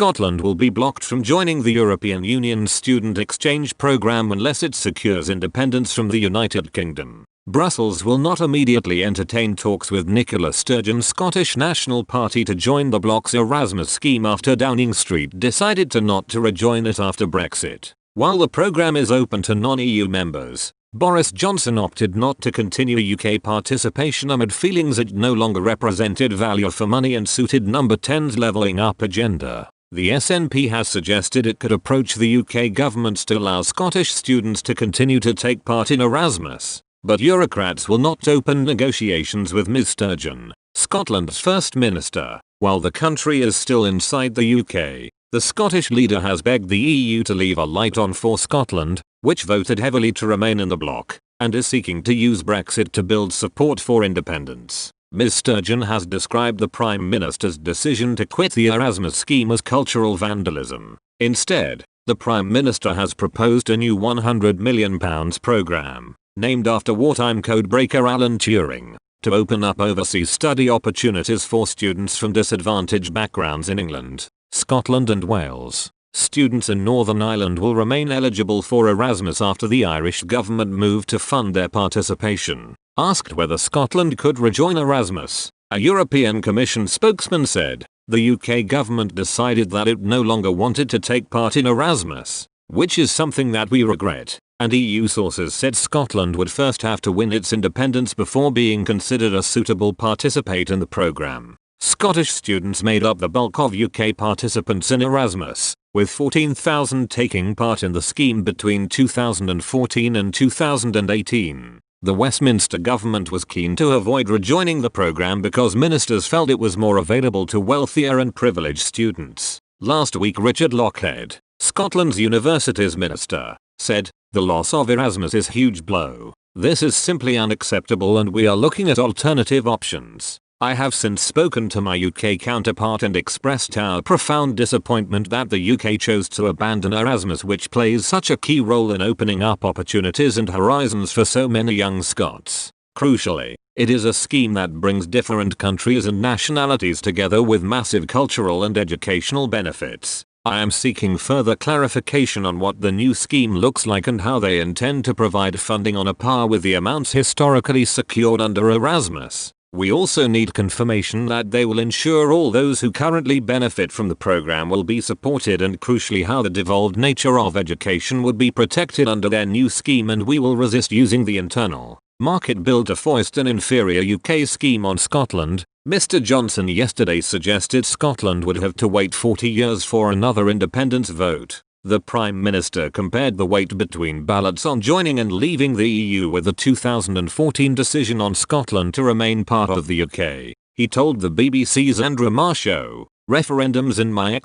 Scotland will be blocked from joining the European Union's student exchange programme unless it secures independence from the United Kingdom. Brussels will not immediately entertain talks with Nicola Sturgeon's Scottish National Party to join the bloc's Erasmus scheme after Downing Street decided to rejoin it after Brexit. While the programme is open to non-EU members, Boris Johnson opted not to continue UK participation amid feelings it no longer represented value for money and suited Number 10's levelling up agenda. The SNP has suggested it could approach the UK government to allow Scottish students to continue to take part in Erasmus. But Eurocrats will not open negotiations with Ms Sturgeon, Scotland's First Minister. While the country is still inside the UK, the Scottish leader has begged the EU to leave a light on for Scotland, which voted heavily to remain in the bloc, and is seeking to use Brexit to build support for independence. Ms Sturgeon has described the Prime Minister's decision to quit the Erasmus scheme as cultural vandalism. Instead, the Prime Minister has proposed a new £100 million programme, named after wartime codebreaker Alan Turing, to open up overseas study opportunities for students from disadvantaged backgrounds in England, Scotland and Wales. Students in Northern Ireland will remain eligible for Erasmus after the Irish government moved to fund their participation. Asked whether Scotland could rejoin Erasmus, a European Commission spokesman said, "The UK government decided that it no longer wanted to take part in Erasmus, which is something that we regret." And EU sources said Scotland would first have to win its independence before being considered a suitable participant in the programme. Scottish students made up the bulk of UK participants in Erasmus, with 14,000 taking part in the scheme between 2014 and 2018. The Westminster government was keen to avoid rejoining the programme because ministers felt it was more available to wealthier and privileged students. Last week Richard Lochhead, Scotland's Universities Minister, said, "The loss of Erasmus is a huge blow. This is simply unacceptable and we are looking at alternative options." I have since spoken to my UK counterpart and expressed our profound disappointment that the UK chose to abandon Erasmus, which plays such a key role in opening up opportunities and horizons for so many young Scots. Crucially, it is a scheme that brings different countries and nationalities together with massive cultural and educational benefits. I am seeking further clarification on what the new scheme looks like and how they intend to provide funding on a par with the amounts historically secured under Erasmus. We also need confirmation that they will ensure all those who currently benefit from the program will be supported and crucially how the devolved nature of education would be protected under their new scheme, and we will resist using the internal market bill to foist an inferior UK scheme on Scotland. Mr Johnson yesterday suggested Scotland would have to wait 40 years for another independence vote. The Prime Minister compared the wait between ballots on joining and leaving the EU with the 2014 decision on Scotland to remain part of the UK. He told the BBC's Andrew Marr show, "Referendums in my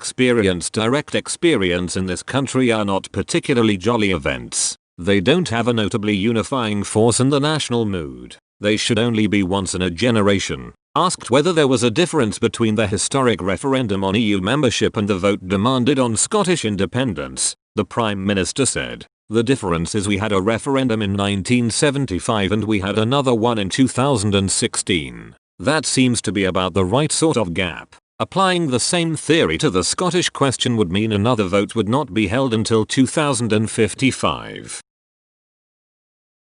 direct experience in this country are not particularly jolly events. They don't have a notably unifying force in the national mood. They should only be once in a generation." Asked whether there was a difference between the historic referendum on EU membership and the vote demanded on Scottish independence, the Prime Minister said, "The difference is we had a referendum in 1975 and we had another one in 2016. That seems to be about the right sort of gap. Applying the same theory to the Scottish question would mean another vote would not be held until 2055.